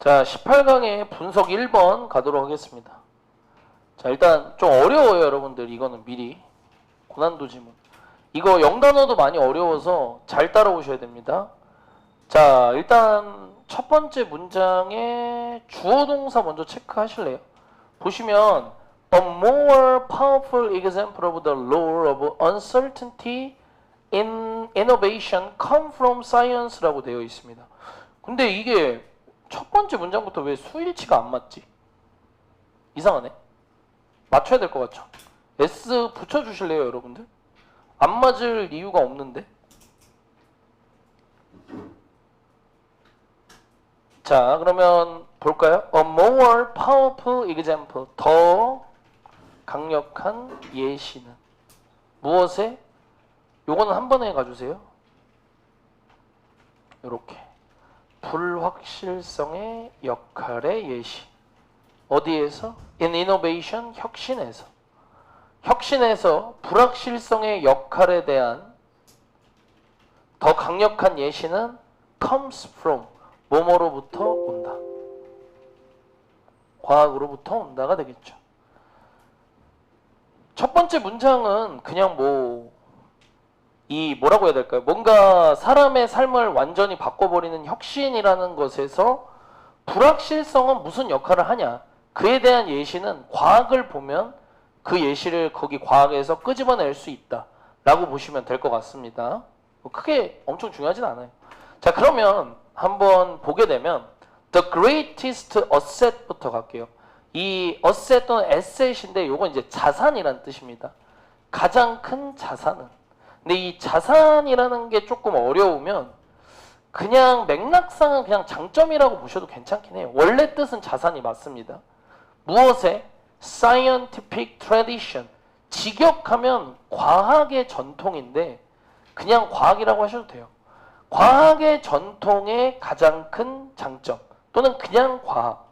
자, 18강의 분석 1번 가도록 하겠습니다. 자, 일단 좀 어려워요, 여러분들. 이거는 미리. 고난도 지문. 이거 영단어도 많이 어려워서 잘 따라오셔야 됩니다. 자, 일단 첫 번째 문장의 주어 동사 먼저 체크하실래요? 보시면 A more powerful example of the law of uncertainty in innovation come from science라고 되어 있습니다. 근데 이게 첫 번째 문장부터 왜 수일치가 안 맞지? 이상하네. 맞춰야 될 것 같죠? S 붙여주실래요, 여러분들? 안 맞을 이유가 없는데. 자, 그러면 볼까요? A more powerful example. 더 강력한 예시는 무엇에? 요거는 한 번에 가주세요. 요렇게. 불확실성의 역할의 예시. 어디에서? In innovation, 혁신에서. 혁신에서 불확실성의 역할에 대한 더 강력한 예시는 comes from, 뭐뭐로부터 온다. 과학으로부터 온다가 되겠죠. 첫 번째 문장은 그냥 뭐라고 해야 될까요? 뭔가 사람의 삶을 완전히 바꿔버리는 혁신이라는 것에서 불확실성은 무슨 역할을 하냐? 그에 대한 예시는 과학을 보면 그 예시를 거기 과학에서 끄집어낼 수 있다 라고 보시면 될 것 같습니다. 크게 엄청 중요하진 않아요. 자, 그러면 한번 보게 되면 The greatest asset부터 갈게요. 이 asset 또는 asset인데 요건 이제 자산이란 뜻입니다. 가장 큰 자산은. 근데 이 자산이라는 게 조금 어려우면 그냥 맥락상은 그냥 장점이라고 보셔도 괜찮긴 해요. 원래 뜻은 자산이 맞습니다. 무엇에? scientific tradition. 직역하면 과학의 전통인데 그냥 과학이라고 하셔도 돼요. 과학의 전통의 가장 큰 장점 또는 그냥 과학.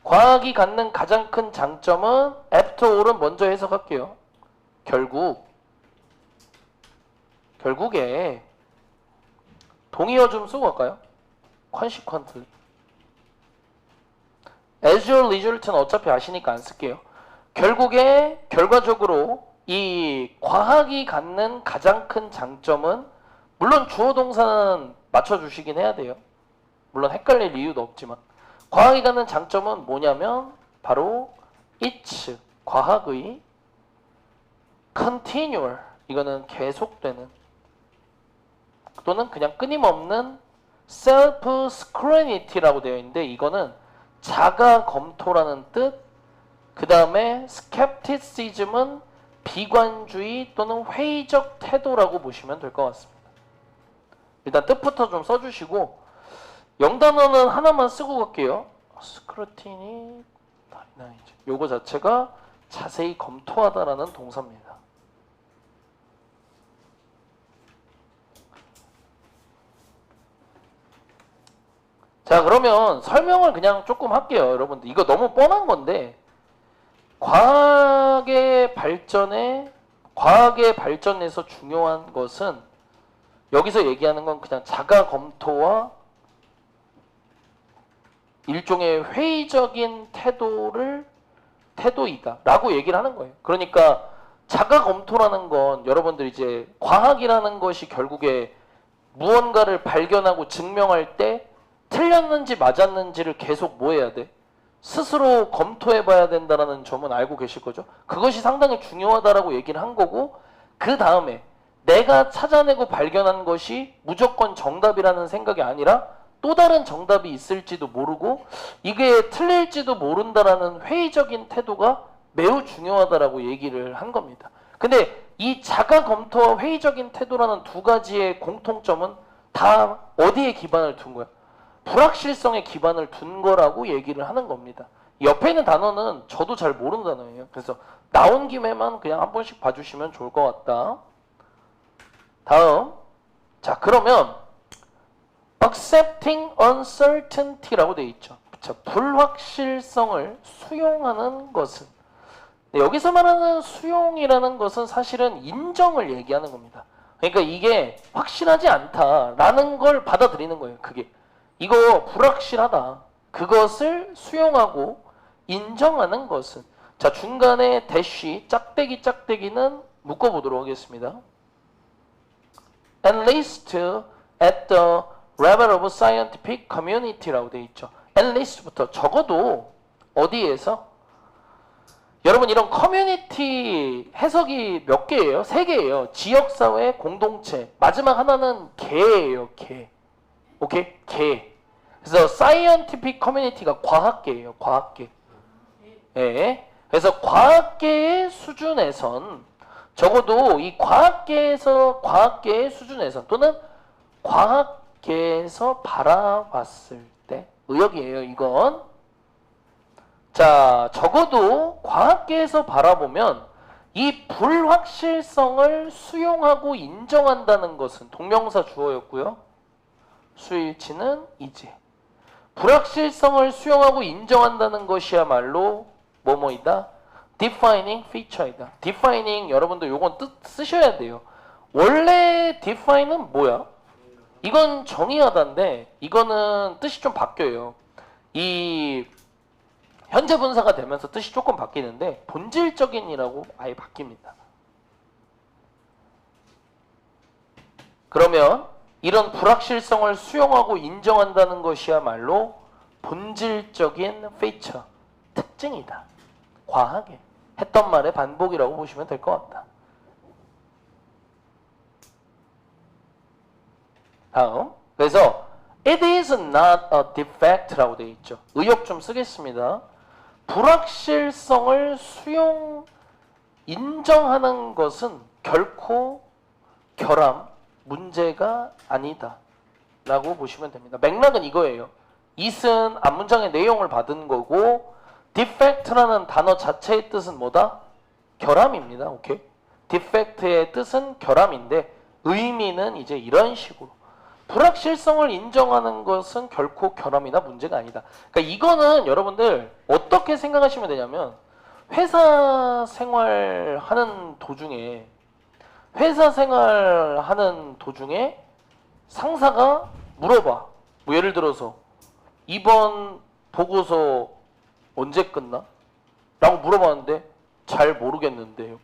과학이 갖는 가장 큰 장점은 after all은 먼저 해석할게요. 결국에 동의어 좀 쓰고 갈까요? consequently. as a result는 어차피 아시니까 안 쓸게요. 결국에 결과적으로 이 과학이 갖는 가장 큰 장점은 물론 주어 동사는 맞춰주시긴 해야 돼요. 물론 헷갈릴 이유도 없지만 과학이 갖는 장점은 뭐냐면 바로 its, 과학의 continual, 이거는 계속되는 또는 그냥 끊임없는 self-scrutiny라고 되어 있는데 이거는 자가 검토라는 뜻. 그 다음에 skepticism은 비관주의 또는 회의적 태도라고 보시면 될 것 같습니다. 일단 뜻부터 좀 써주시고 영단어는 하나만 쓰고 갈게요. 스크루티니, 요거 자체가 자세히 검토하다라는 동사입니다. 자, 그러면 설명을 그냥 조금 할게요. 여러분들 이거 너무 뻔한 건데 과학의 발전에서 중요한 것은 여기서 얘기하는 건 그냥 자가 검토와 일종의 회의적인 태도이다 라고 얘기를 하는 거예요. 그러니까 자가 검토라는 건 여러분들 이제 과학이라는 것이 결국에 무언가를 발견하고 증명할 때 틀렸는지 맞았는지를 계속 뭐 해야 돼? 스스로 검토해 봐야 된다는 점은 알고 계실 거죠? 그것이 상당히 중요하다라고 얘기를 한 거고 그 다음에 내가 찾아내고 발견한 것이 무조건 정답이라는 생각이 아니라 또 다른 정답이 있을지도 모르고 이게 틀릴지도 모른다라는 회의적인 태도가 매우 중요하다라고 얘기를 한 겁니다. 근데 이 자가 검토와 회의적인 태도라는 두 가지의 공통점은 다 어디에 기반을 둔 거야? 불확실성에 기반을 둔 거라고 얘기를 하는 겁니다. 옆에 있는 단어는 저도 잘 모르는 단어예요. 그래서 나온 김에만 그냥 한 번씩 봐주시면 좋을 것 같다. 다음. 자, 그러면 accepting uncertainty라고 되어 있죠. 자, 불확실성을 수용하는 것은 여기서 말하는 수용이라는 것은 사실은 인정을 얘기하는 겁니다. 그러니까 이게 확실하지 않다라는 걸 받아들이는 거예요. 그게 이거 불확실하다. 그것을 수용하고 인정하는 것은, 자, 중간에 대쉬 짝대기는 묶어보도록 하겠습니다. Enlist at the level of scientific community라고 되어 있죠. Enlist부터 적어도 어디에서? 여러분 이런 커뮤니티 해석이 몇 개예요? 3개예요. 지역사회, 공동체. 마지막 하나는 개예요. 개. 오케이? 개. 그래서 scientific community가 과학계예요. 과학계. 예. 그래서 과학계의 수준에선 적어도 이 과학계의 수준에선 또는 과학계에서 바라봤을 때 의역이에요. 이건. 자, 적어도 과학계에서 바라보면 이 불확실성을 수용하고 인정한다는 것은 동명사 주어였고요. 수일치는 이제. 불확실성을 수용하고 인정한다는 것이야말로 뭐뭐이다? defining feature이다. defining 여러분들 요건 뜻 쓰셔야 돼요. 원래 define은 뭐야? 이건 정의하다인데 이거는 뜻이 좀 바뀌어요. 이 현재 분사가 되면서 뜻이 조금 바뀌는데 본질적인이라고 아예 바뀝니다. 그러면 이런 불확실성을 수용하고 인정한다는 것이야말로 본질적인 feature, 특징이다. 과하게 했던 말의 반복이라고 보시면 될 것 같다. 다음, 그래서 it is not a defect라고 되어 있죠. 의역 좀 쓰겠습니다. 불확실성을 인정하는 것은 결코 결함, 문제가 아니다 라고 보시면 됩니다. 맥락은 이거예요. it은 앞문장의 내용을 받은 거고 defect라는 단어 자체의 뜻은 뭐다? 결함입니다. 오케이? defect의 뜻은 결함인데 의미는 이제 이런 식으로 불확실성을 인정하는 것은 결코 결함이나 문제가 아니다. 그러니까 이거는 여러분들 어떻게 생각하시면 되냐면 회사 생활하는 도중에 상사가 물어봐. 뭐 예를 들어서 이번 보고서 언제 끝나? 라고 물어봤는데 잘 모르겠는데요.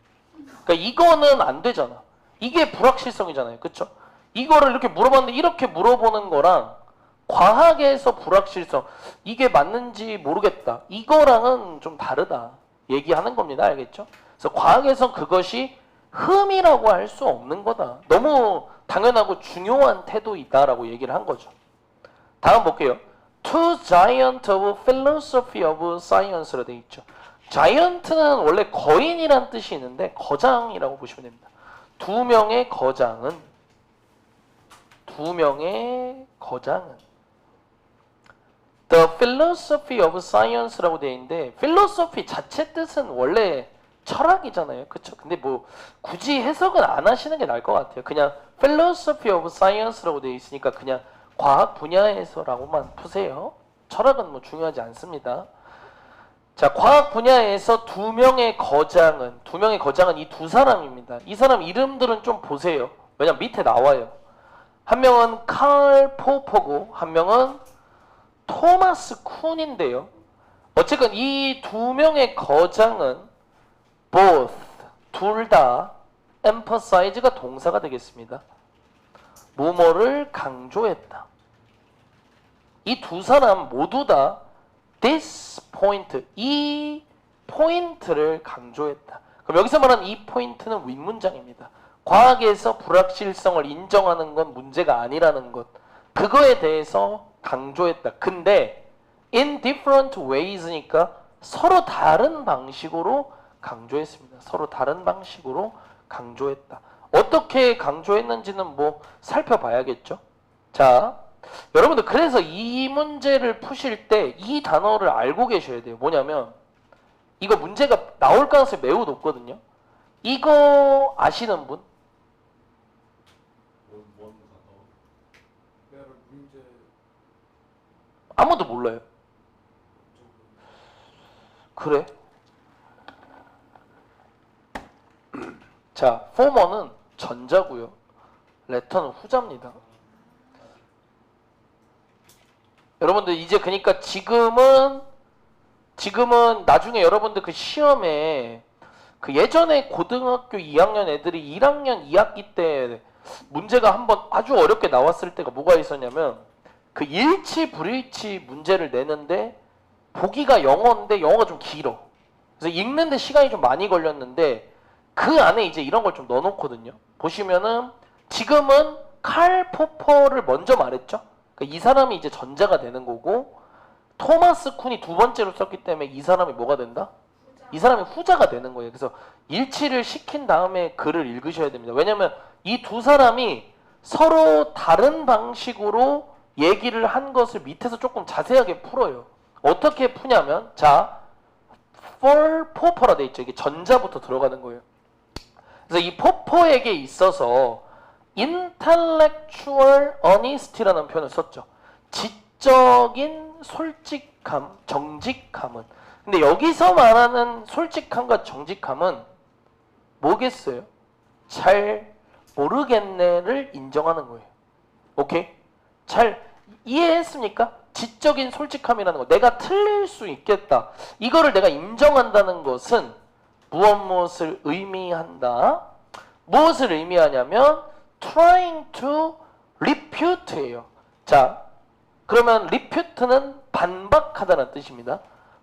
그러니까 이거는 안 되잖아. 이게 불확실성이잖아요. 그쵸? 이거를 이렇게 물어봤는데 이렇게 물어보는 거랑 과학에서 불확실성 이게 맞는지 모르겠다. 이거랑은 좀 다르다. 얘기하는 겁니다. 알겠죠? 그래서 과학에선 그것이 흠이라고 할 수 없는 거다. 너무 당연하고 중요한 태도이다라고 얘기를 한 거죠. 다음 볼게요. Two giant of philosophy of science로 되어 있죠. giant는 원래 거인이란 뜻이 있는데 거장이라고 보시면 됩니다. 두 명의 거장은 The philosophy of science라고 되어 있는데 philosophy 자체 뜻은 원래 철학이잖아요. 그쵸? 근데 뭐 굳이 해석은 안 하시는 게 나을 것 같아요. 그냥 philosophy of science라고 되어 있으니까 그냥 과학 분야에서라고만 푸세요. 철학은 뭐 중요하지 않습니다. 자, 과학 분야에서 두 명의 거장은 이 두 사람입니다. 이 사람 이름들은 좀 보세요. 왜냐면 밑에 나와요. 한 명은 칼 포퍼고 한 명은 토마스 쿤인데요. 어쨌건 이 두 명의 거장은 both, 둘 다 emphasize가 동사가 되겠습니다. 뭐뭐를 강조했다. 이 두 사람 모두 다 this point, 이 포인트를 강조했다. 그럼 여기서 말하는 이 포인트는 윗문장입니다. 과학에서 불확실성을 인정하는 건 문제가 아니라는 것. 그거에 대해서 강조했다. 근데 in different ways니까 서로 다른 방식으로 강조했습니다. 서로 다른 방식으로 강조했다. 어떻게 강조했는지는 뭐 살펴봐야겠죠. 자, 여러분들 그래서 이 문제를 푸실 때 이 단어를 알고 계셔야 돼요. 뭐냐면 이거 문제가 나올 가능성이 매우 높거든요. 이거 아시는 분? 아무도 몰라요. 그래? 자, former는 전자고요. letter는 후자입니다. 여러분들 이제 그러니까 지금은 나중에 여러분들 그 시험에 그 예전에 고등학교 2학년 애들이 1학년 2학기 때 문제가 한번 아주 어렵게 나왔을 때가 뭐가 있었냐면 그 일치 불일치 문제를 내는데 보기가 영어인데 영어가 좀 길어. 그래서 읽는데 시간이 좀 많이 걸렸는데 그 안에 이제 이런 걸 좀 넣어놓거든요. 보시면은 지금은 칼 포퍼를 먼저 말했죠. 그러니까 이 사람이 이제 전자가 되는 거고 토마스 쿤이 두 번째로 썼기 때문에 이 사람이 뭐가 된다? 이 사람이 후자가 되는 거예요. 그래서 일치를 시킨 다음에 글을 읽으셔야 됩니다. 왜냐면 이 두 사람이 서로 다른 방식으로 얘기를 한 것을 밑에서 조금 자세하게 풀어요. 어떻게 푸냐면 자, for 포퍼라 돼 있죠. 이게 전자부터 들어가는 거예요. 그래서 이 포퍼에게 있어서 intellectual honesty라는 표현을 썼죠. 지적인 솔직함, 정직함은. 근데 여기서 말하는 솔직함과 정직함은 뭐겠어요? 잘 모르겠네를 인정하는 거예요. 오케이? 잘 이해했습니까? 지적인 솔직함이라는 거. 내가 틀릴 수 있겠다. 이거를 내가 인정한다는 것은 무엇을 의미한다? 무엇을 의미하냐면 trying to refute예요. 자, 그러면 refute는 반박하다는 뜻입니다.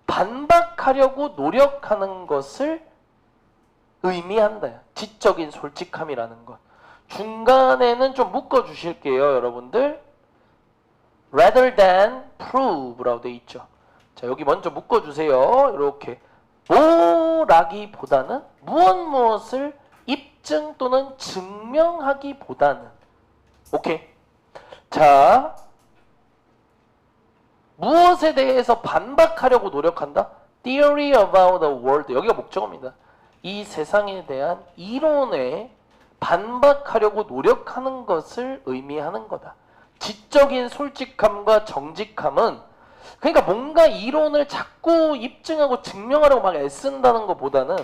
반박하려고 노력하는 것을 의미한다. 지적인 솔직함이라는 것. 중간에는 좀 묶어 주실게요, 여러분들. rather than prove라고 돼 있죠. 자, 여기 먼저 묶어 주세요. 이렇게 뭐라기보다는 무엇을 입증 또는 증명하기보다는. 오케이. 자, 무엇에 대해서 반박하려고 노력한다? Theory about the world. 여기가 목적어입니다. 이 세상에 대한 이론에 반박하려고 노력하는 것을 의미하는 거다. 지적인 솔직함과 정직함은 그러니까 뭔가 이론을 자꾸 입증하고 증명하려고 막 애쓴다는 것보다는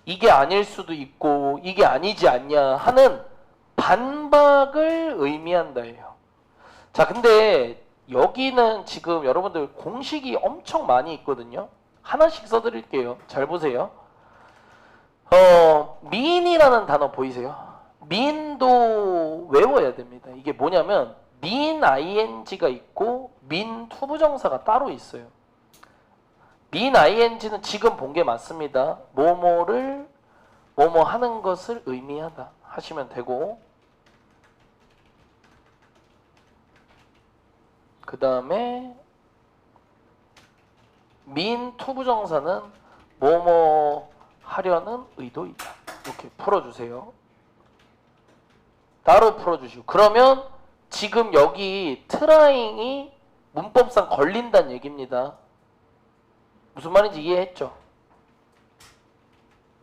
이게 아닐 수도 있고 이게 아니지 않냐 하는 반박을 의미한다예요. 자, 근데 여기는 지금 여러분들 공식이 엄청 많이 있거든요. 하나씩 써드릴게요. 잘 보세요. mean이라는 단어 보이세요? mean도 외워야 됩니다. 이게 뭐냐면 mean ing가 있고 mean 투부정사가 따로 있어요. mean ing는 지금 본 게 맞습니다. 뭐뭐를 뭐뭐 하는 것을 의미하다 하시면 되고, 그 다음에 mean 투부정사는 뭐뭐 하려는 의도이다. 이렇게 풀어주세요. 따로 풀어주시고. 그러면 지금 여기 trying이 문법상 걸린다는 얘기입니다. 무슨 말인지 이해했죠?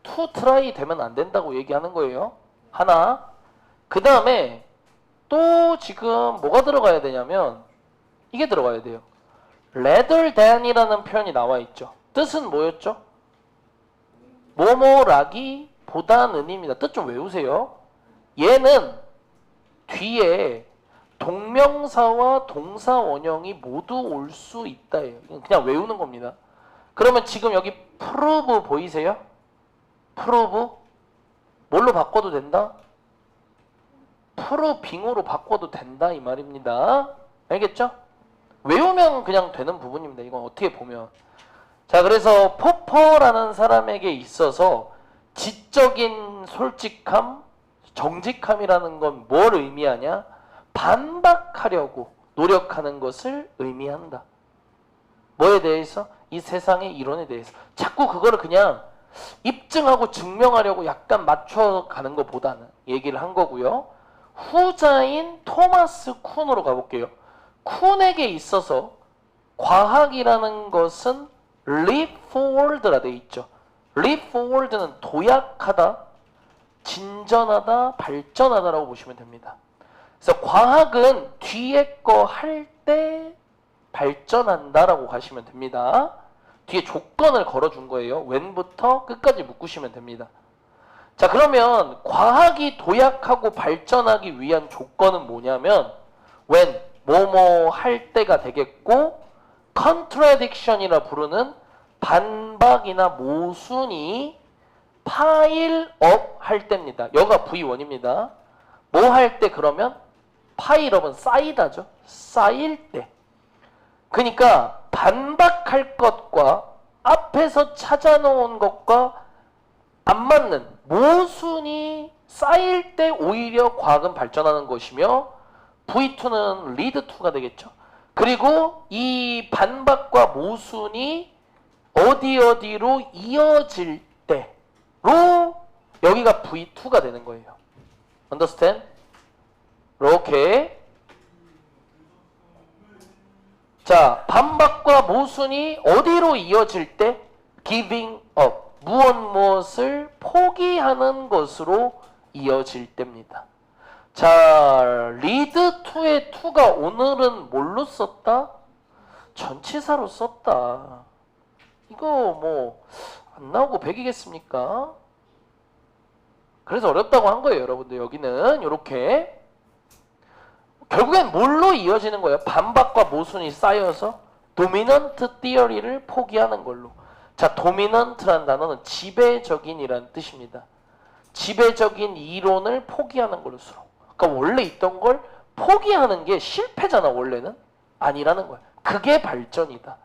to try 되면 안 된다고 얘기하는 거예요. 하나. 그 다음에 또 지금 뭐가 들어가야 되냐면 이게 들어가야 돼요. rather than이라는 표현이 나와 있죠. 뜻은 뭐였죠? 뭐뭐라기 보다는입니다. 뜻 좀 외우세요. 얘는 뒤에 동명사와 동사 원형이 모두 올 수 있다예요. 그냥 외우는 겁니다. 그러면 지금 여기 prove 보이세요? prove 뭘로 바꿔도 된다? proving으로 바꿔도 된다 이 말입니다. 알겠죠? 외우면 그냥 되는 부분입니다. 이건 어떻게 보면. 자, 그래서 포퍼라는 사람에게 있어서 지적인 솔직함, 정직함이라는 건 뭘 의미하냐? 반박하려고 노력하는 것을 의미한다. 뭐에 대해서? 이 세상의 이론에 대해서. 자꾸 그거를 그냥 입증하고 증명하려고 약간 맞춰가는 것보다는 얘기를 한 거고요. 후자인 토마스 쿤으로 가볼게요. 쿤에게 있어서 과학이라는 것은 leap forward라 돼 있죠. leap forward는 도약하다, 진전하다, 발전하다라고 보시면 됩니다. 그래서 과학은 뒤에 거 할 때 발전한다라고 가시면 됩니다. 뒤에 조건을 걸어준 거예요. when부터 끝까지 묶으시면 됩니다. 자, 그러면 과학이 도약하고 발전하기 위한 조건은 뭐냐면 when, 뭐뭐 할 때가 되겠고, contradiction이라 부르는 반박이나 모순이 파일업 할 때입니다. 여가 V1입니다. 뭐 할 때 그러면 파일업은 쌓이다죠. 쌓일 때. 그러니까 반박할 것과 앞에서 찾아놓은 것과 안 맞는 모순이 쌓일 때 오히려 과학은 발전하는 것이며 V2는 리드2가 되겠죠. 그리고 이 반박과 모순이 어디로 이어질 때로 여기가 V2가 되는 거예요. Understand? 이렇게. 자, 반박과 모순이 어디로 이어질 때? giving up. 무엇을 포기하는 것으로 이어질 때입니다. 자, 리드 2의 2가 오늘은 뭘로 썼다? 전치사로 썼다. 이거 뭐 안 나오고 백이겠습니까? 그래서 어렵다고 한 거예요, 여러분들. 여기는 이렇게 결국엔 뭘로 이어지는 거예요? 반박과 모순이 쌓여서 도미넌트 티어리를 포기하는 걸로. 자, 도미넌트란 단어는 지배적인이라는 뜻입니다. 지배적인 이론을 포기하는 걸로 수로. 그러니까 원래 있던 걸 포기하는 게 실패잖아, 원래는. 아니라는 거야. 그게 발전이다.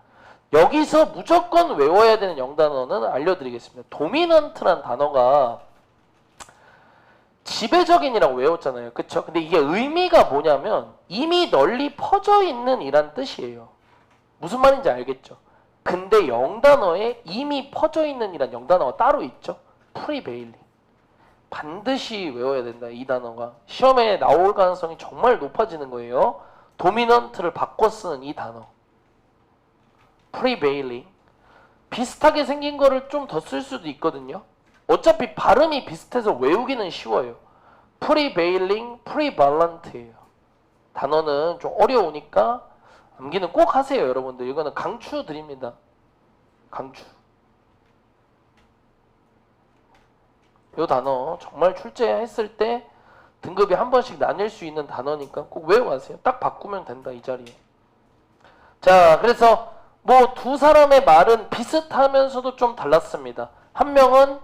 여기서 무조건 외워야 되는 영단어는 알려드리겠습니다. 도미넌트란 단어가 지배적인이라고 외웠잖아요. 그쵸? 근데 이게 의미가 뭐냐면 이미 널리 퍼져 있는 이란 뜻이에요. 무슨 말인지 알겠죠? 근데 영단어에 이미 퍼져 있는 이란 영단어가 따로 있죠? 프리베일링. 반드시 외워야 된다, 이 단어가. 시험에 나올 가능성이 정말 높아지는 거예요. 도미넌트를 바꿔 쓰는 이 단어. 프리베일링. 비슷하게 생긴 거를 좀 더 쓸 수도 있거든요. 어차피 발음이 비슷해서 외우기는 쉬워요. 프리베일링, 프리발런트예요. 단어는 좀 어려우니까 암기는 꼭 하세요, 여러분들. 이거는 강추 드립니다. 강추. 이 단어 정말 출제했을 때 등급이 한 번씩 나뉠 수 있는 단어니까 꼭 외워가세요. 딱 바꾸면 된다, 이 자리에. 자, 그래서 뭐 두 사람의 말은 비슷하면서도 좀 달랐습니다. 한 명은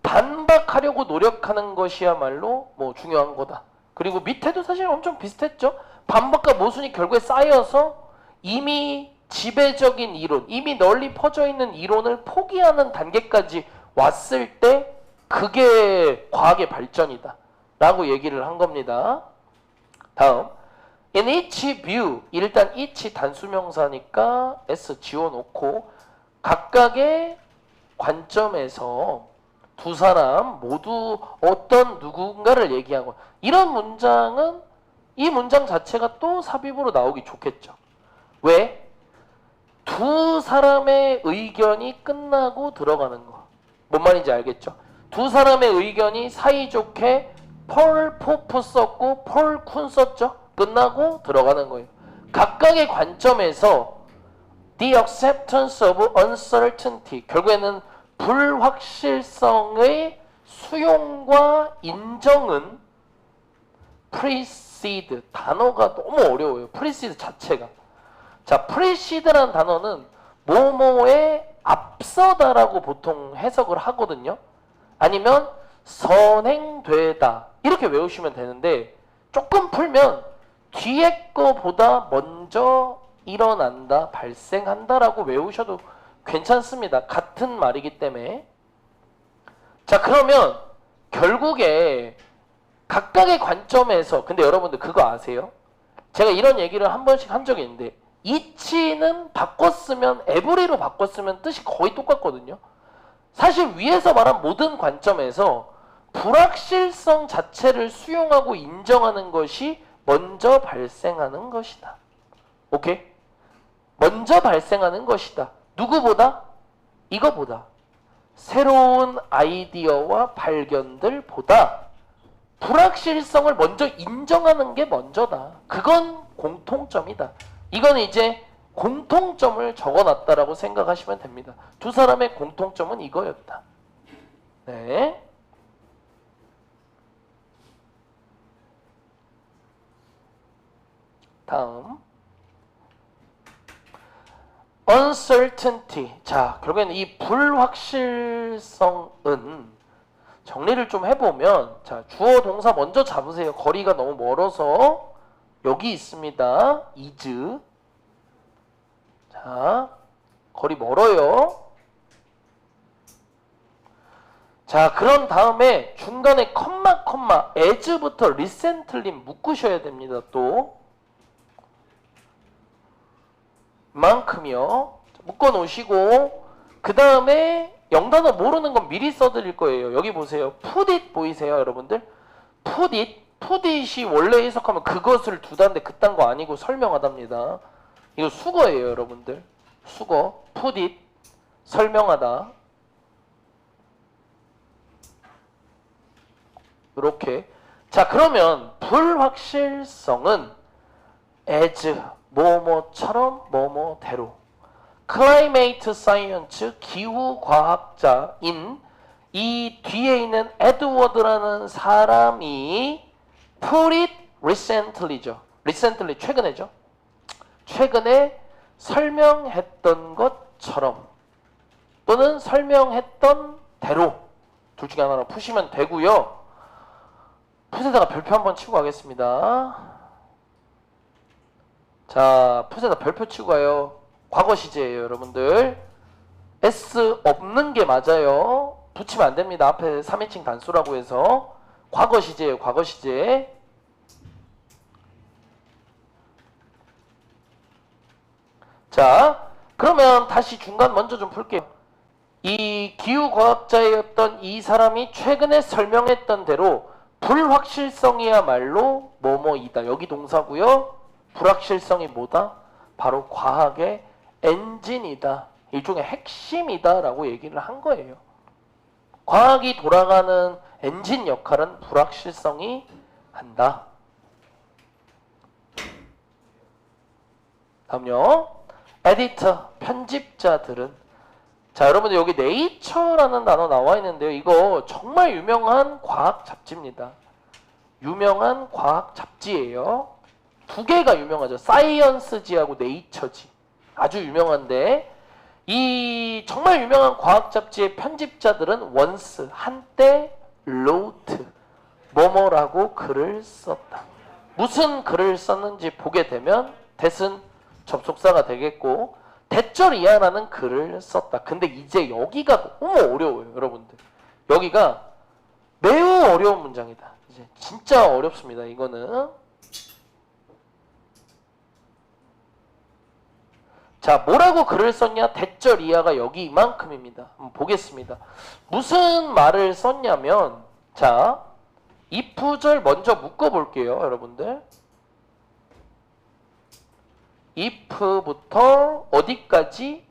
반박하려고 노력하는 것이야말로 뭐 중요한 거다. 그리고 밑에도 사실 엄청 비슷했죠. 반박과 모순이 결국에 쌓여서 이미 지배적인 이론, 이미 널리 퍼져 있는 이론을 포기하는 단계까지 왔을 때 그게 과학의 발전이다 라고 얘기를 한 겁니다. 다음, in each view. 일단 each 단수명사니까 s 지워놓고 각각의 관점에서 두 사람 모두 어떤 누군가를 얘기하고, 이런 문장은 이 문장 자체가 또 삽입으로 나오기 좋겠죠. 왜? 두 사람의 의견이 끝나고 들어가는 거. 뭔 말인지 알겠죠? 두 사람의 의견이 사이좋게 펄 포프 썼고 펄 쿤 썼죠? 끝나고 들어가는 거예요. 각각의 관점에서 the acceptance of uncertainty. 결국에는 불확실성의 수용과 인정은 precede. 단어가 너무 어려워요. precede 자체가. 자, precede라는 단어는 뭐뭐에 앞서다라고 보통 해석을 하거든요. 아니면 선행되다 이렇게 외우시면 되는데, 조금 풀면 뒤에 거보다 먼저 일어난다, 발생한다라고 외우셔도 괜찮습니다. 같은 말이기 때문에. 자, 그러면 결국에 각각의 관점에서, 근데 여러분들 그거 아세요? 제가 이런 얘기를 한 번씩 한 적이 있는데, 이치는 바꿨으면, 에브리로 바꿨으면 뜻이 거의 똑같거든요. 사실 위에서 말한 모든 관점에서 불확실성 자체를 수용하고 인정하는 것이 먼저 발생하는 것이다. 오케이? 먼저 발생하는 것이다. 누구보다? 이거보다. 새로운 아이디어와 발견들보다 불확실성을 먼저 인정하는 게 먼저다. 그건 공통점이다. 이건 이제 공통점을 적어놨다라고 생각하시면 됩니다. 두 사람의 공통점은 이거였다. 네. 다음 uncertainty. 자, 결국에는 이 불확실성은 정리를 좀 해보면, 자, 주어 동사 먼저 잡으세요. 거리가 너무 멀어서 여기 있습니다. is. 자, 거리 멀어요. 자, 그런 다음에 중간에 컴마 as부터 recently 묶으셔야 됩니다. 또 만큼이요. 묶어 놓으시고, 그 다음에 영단어 모르는 건 미리 써드릴 거예요. 여기 보세요. put it 보이세요, 여러분들? put it이 원래 해석하면 그것을 두다인데 그딴 거 아니고 설명하답니다. 이거 수거예요, 여러분들. 수거. put it. 설명하다. 이렇게. 자, 그러면 불확실성은 as 뭐뭐처럼 뭐뭐대로. climate science 기후과학자인 이 뒤에 있는 에드워드라는 사람이 put it recently죠. recently 최근에죠. 최근에 설명했던 것처럼 또는 설명했던 대로 둘 중에 하나로 푸시면 되고요. 풋에다가 별표 한번 치고 가겠습니다. 자, 풋에다 별표 치고 가요. 과거 시제예요, 여러분들. S 없는 게 맞아요. 붙이면 안 됩니다. 앞에 3인칭 단수라고 해서. 과거 시제예요, 과거 시제. 자, 그러면 다시 중간 먼저 좀 풀게요. 이 기후과학자였던 이 사람이 최근에 설명했던 대로 불확실성이야말로 뭐뭐이다. 여기 동사고요. 불확실성이 뭐다? 바로 과학의 엔진이다. 일종의 핵심이다 라고 얘기를 한 거예요. 과학이 돌아가는 엔진 역할은 불확실성이 한다. 다음요. 에디터, 편집자들은. 자, 여러분들 여기 네이처라는 단어 나와 있는데요. 이거 정말 유명한 과학 잡지입니다. 유명한 과학 잡지예요. 두 개가 유명하죠. 사이언스지하고 네이처지. 아주 유명한데 이 정말 유명한 과학 잡지의 편집자들은 once 한때 wrote 뭐뭐라고 글을 썼다. 무슨 글을 썼는지 보게 되면 that은 접속사가 되겠고 대절 이하라는 글을 썼다. 근데 이제 여기가 너무 어려워요, 여러분들. 여기가 매우 어려운 문장이다. 이제 진짜 어렵습니다, 이거는. 자, 뭐라고 글을 썼냐? 대절 이하가 여기 이만큼입니다. 한번 보겠습니다. 무슨 말을 썼냐면, 자, if절 먼저 묶어볼게요, 여러분들. if부터 어디까지?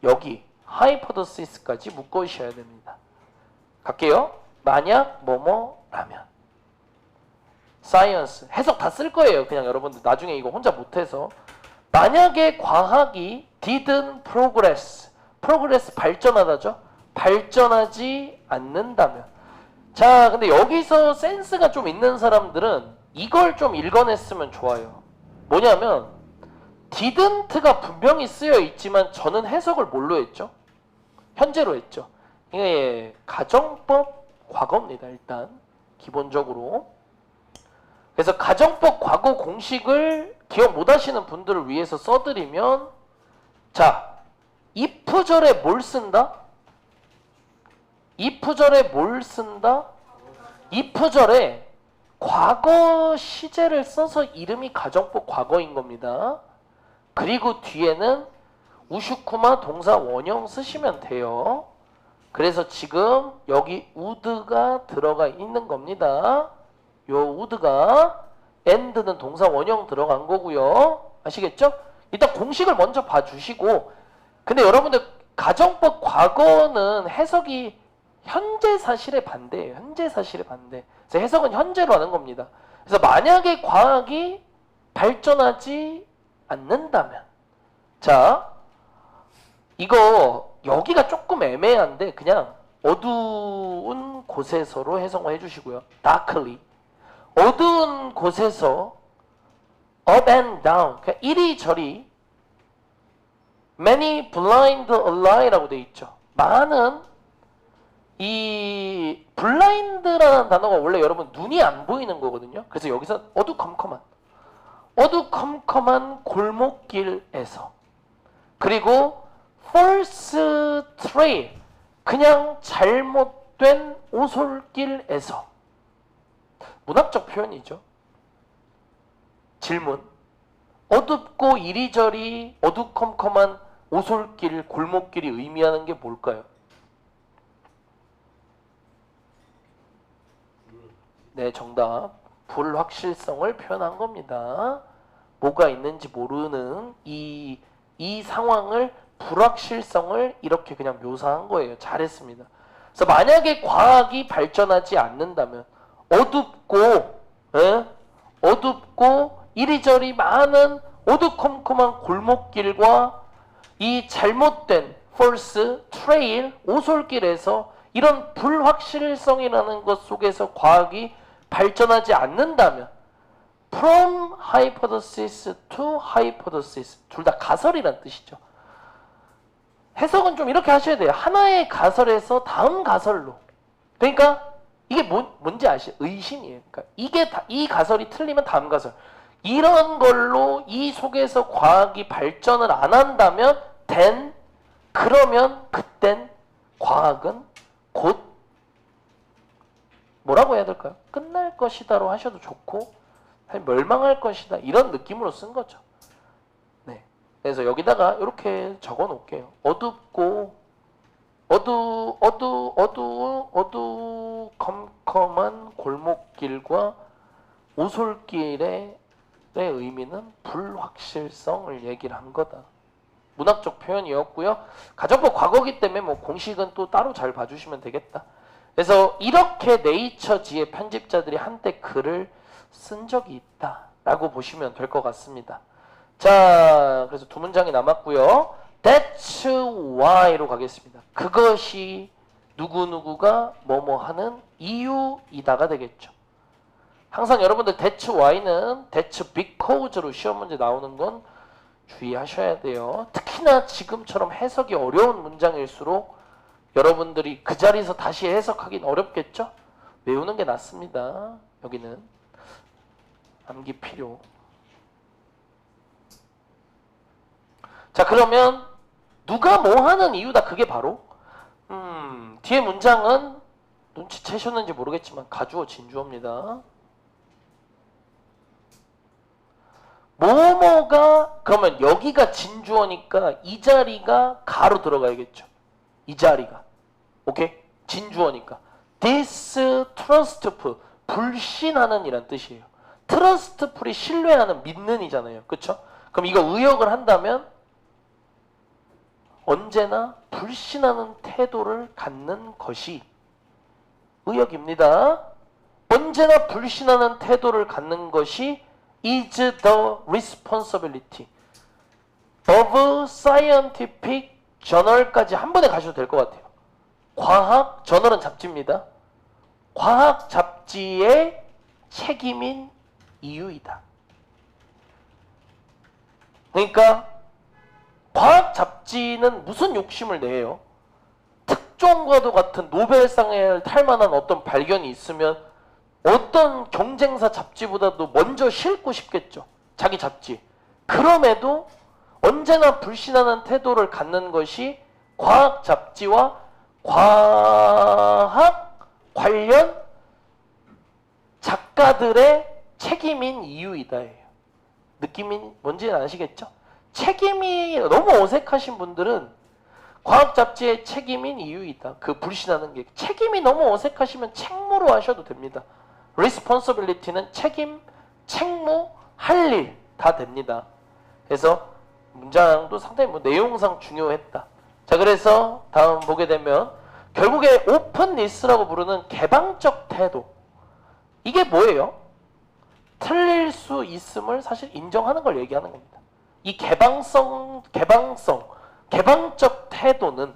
여기 하이포더시스까지 묶으셔야 됩니다. 갈게요. 만약 뭐뭐라면 사이언스 해석 다 쓸 거예요. 그냥 여러분들 나중에 이거 혼자 못해서 만약에 과학이 didn't progress 발전하다죠. 발전하지 않는다면. 자, 근데 여기서 센스가 좀 있는 사람들은 이걸 좀 읽어냈으면 좋아요. 뭐냐면 didn't가 분명히 쓰여 있지만 저는 해석을 뭘로 했죠? 현재로 했죠. 이게 가정법 과거입니다. 일단 기본적으로. 그래서 가정법 과거 공식을 기억 못하시는 분들을 위해서 써드리면, 자, if절에 뭘 쓴다? if절에 뭘 쓴다? if절에 과거 시제를 써서 이름이 가정법 과거인 겁니다. 그리고 뒤에는 우슈쿠마 동사 원형 쓰시면 돼요. 그래서 지금 여기 would가 들어가 있는 겁니다. 요 would가 and는 동사 원형 들어간 거고요. 아시겠죠? 일단 공식을 먼저 봐주시고, 근데 여러분들 가정법 과거는 해석이 현재 사실의 반대예요. 현재 사실의 반대. 그래서 해석은 현재로 하는 겁니다. 그래서 만약에 과학이 발전하지 않는다면, 자, 이거 여기가 조금 애매한데 그냥 어두운 곳에서로 해석을 해주시고요. darkly. 어두운 곳에서 up and down. 그러니까 이리저리 many blind alie라고 돼 있죠. 많은 이 블라인드라는 단어가 원래 여러분 눈이 안 보이는 거거든요. 그래서 여기서 어두컴컴한 골목길에서 그리고 false trail 그냥 잘못된 오솔길에서 문학적 표현이죠. 질문 어둡고 이리저리 어두컴컴한 오솔길 골목길이 의미하는 게 뭘까요? 네, 정답. 불확실성을 표현한 겁니다. 뭐가 있는지 모르는 이 상황을 불확실성을 이렇게 그냥 묘사한 거예요. 잘했습니다. 그래서 만약에 과학이 발전하지 않는다면 어둡고 이리저리 많은 어두컴컴한 골목길과 이 잘못된 false trail 오솔길에서 이런 불확실성이라는 것 속에서 과학이 발전하지 않는다면 from hypothesis to hypothesis 둘 다 가설이란 뜻이죠. 해석은 좀 이렇게 하셔야 돼요. 하나의 가설에서 다음 가설로. 그러니까 이게 뭔지 아시죠? 의심이에요. 그러니까 이 가설이 틀리면 다음 가설. 이런 걸로 이 속에서 과학이 발전을 안 한다면 그러면 그땐 과학은 곧 뭐라고 해야 될까요? 끝날 것이다로 하셔도 좋고 멸망할 것이다 이런 느낌으로 쓴 거죠. 네. 그래서 여기다가 이렇게 적어 놓을게요. 어두컴컴한 골목길과 오솔길의 의미는 불확실성을 얘기를 한 거다. 문학적 표현이었고요. 가정법 과거기 때문에 뭐 공식은 또 따로 잘 봐주시면 되겠다. 그래서 이렇게 네이처지의 편집자들이 한때 글을 쓴 적이 있다라고 보시면 될 것 같습니다. 자, 그래서 두 문장이 남았고요. That's why로 가겠습니다. 그것이 누구누구가 뭐뭐하는 이유이다가 되겠죠. 항상 여러분들 that's why는 that's because로 시험 문제 나오는 건 주의하셔야 돼요. 특히나 지금처럼 해석이 어려운 문장일수록 여러분들이 그 자리에서 다시 해석하긴 어렵겠죠? 외우는 게 낫습니다. 여기는 암기 필요. 자, 그러면 누가 뭐 하는 이유다. 그게 바로 뒤에 문장은 눈치채셨는지 모르겠지만 가주어 진주어입니다. 뭐뭐가 그러면 여기가 진주어니까 이 자리가 가로 들어가야겠죠. 이 자리가. 오케이? 진주어니까. distrustful 불신하는 이란 뜻이에요. trustful이 신뢰하는 믿는 이잖아요. 그쵸? 그럼 이거 의역을 한다면 언제나 불신하는 태도를 갖는 것이 의역입니다. 언제나 불신하는 태도를 갖는 것이 is the responsibility of scientific journal까지 한 번에 가셔도 될 것 같아요. 과학, 저널은 잡지입니다. 과학 잡지의 책임인 이유이다. 그러니까 과학 잡지는 무슨 욕심을 내요? 특종과도 같은 노벨상을 탈 만한 어떤 발견이 있으면 어떤 경쟁사 잡지보다도 먼저 실고 싶겠죠. 자기 잡지. 그럼에도 언제나 불신하는 태도를 갖는 것이 과학 잡지와 과학 관련 작가들의 책임인 이유이다예요. 느낌이 뭔지는 아시겠죠? 책임이 너무 어색하신 분들은 과학 잡지의 책임인 이유이다. 그 불신하는 게 책임이 너무 어색하시면 책무로 하셔도 됩니다. responsibility는 책임, 책무, 할 일 다 됩니다. 그래서 문장도 상당히 뭐 내용상 중요했다. 자, 그래서 다음 보게 되면 결국에 openness라고 부르는 개방적 태도. 이게 뭐예요? 틀릴 수 있음을 사실 인정하는 걸 얘기하는 겁니다. 이 개방적 태도는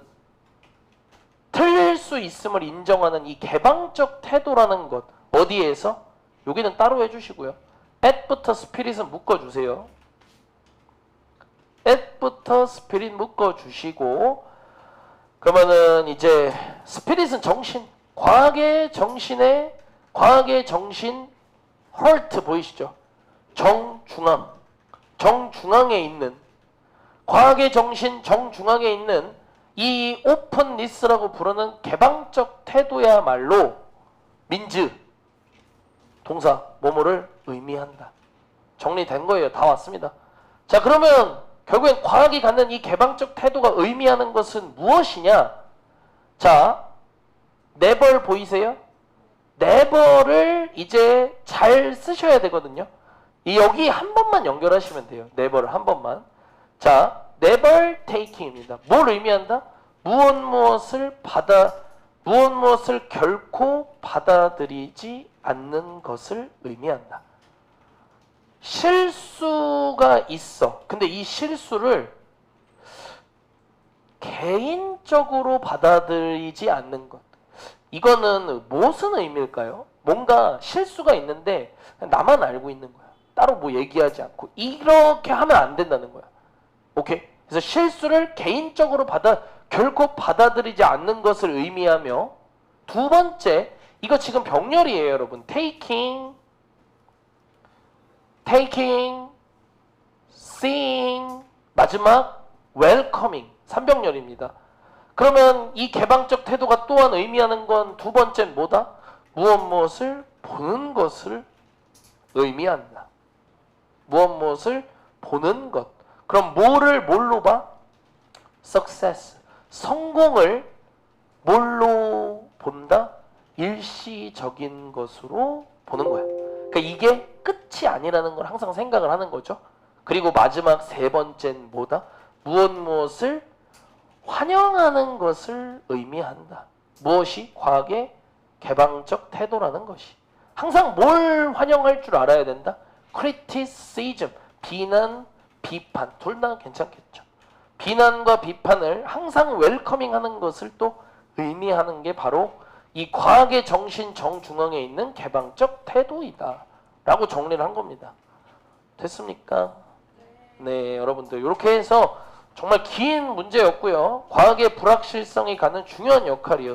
틀릴 수 있음을 인정하는 이 개방적 태도라는 것 어디에서? 여기는 따로 해주시고요. at부터 spirit은 묶어주세요. at부터 spirit 묶어주시고, 그러면은 이제 spirit은 정신, 과학의 정신 heart 보이시죠? 정중앙에 있는, 과학의 정신 정중앙에 있는 이 오픈리스라고 부르는 개방적 태도야말로 민즈 동사 뭐뭐를 의미한다. 정리된 거예요. 다 왔습니다. 자, 그러면 결국엔 과학이 갖는 이 개방적 태도가 의미하는 것은 무엇이냐? 자, never 보이세요? never를 이제 잘 쓰셔야 되거든요. 여기 한 번만 연결하시면 돼요. never를 한 번만. 자, never taking입니다. 뭘 의미한다? 무엇을 결코 받아들이지 않는 것을 의미한다. 실수가 있어. 근데 이 실수를 개인적으로 받아들이지 않는 것. 이거는 무슨 의미일까요? 뭔가 실수가 있는데 나만 알고 있는 거야. 따로 뭐 얘기하지 않고. 이렇게 하면 안 된다는 거야. 오케이? 그래서 실수를 개인적으로 결코 받아들이지 않는 것을 의미하며, 두 번째, 이거 지금 병렬이에요, 여러분. taking, seeing, 마지막 welcoming, 3병렬입니다. 그러면 이 개방적 태도가 또한 의미하는 건 두 번째는 뭐다? 무엇을 보는 것을 의미한다. 무엇을 보는 것. 그럼 뭐를 뭘로 봐? success. 성공을 뭘로 본다? 일시적인 것으로 보는 거야. 그러니까 이게 끝이 아니라는 걸 항상 생각을 하는 거죠. 그리고 마지막 세 번째는 뭐다? 무엇을 환영하는 것을 의미한다. 무엇이? 과학의 개방적 태도라는 것이. 항상 뭘 환영할 줄 알아야 된다? criticism, 비난, 비판. 둘 다 괜찮겠죠. 비난과 비판을 항상 웰커밍하는 것을 또 의미하는 게 바로 이 과학의 정신 정중앙에 있는 개방적 태도이다 라고 정리를 한 겁니다. 됐습니까? 네, 여러분들 이렇게 해서 정말 긴 문제였고요. 과학의 불확실성이 갖는 중요한 역할이요.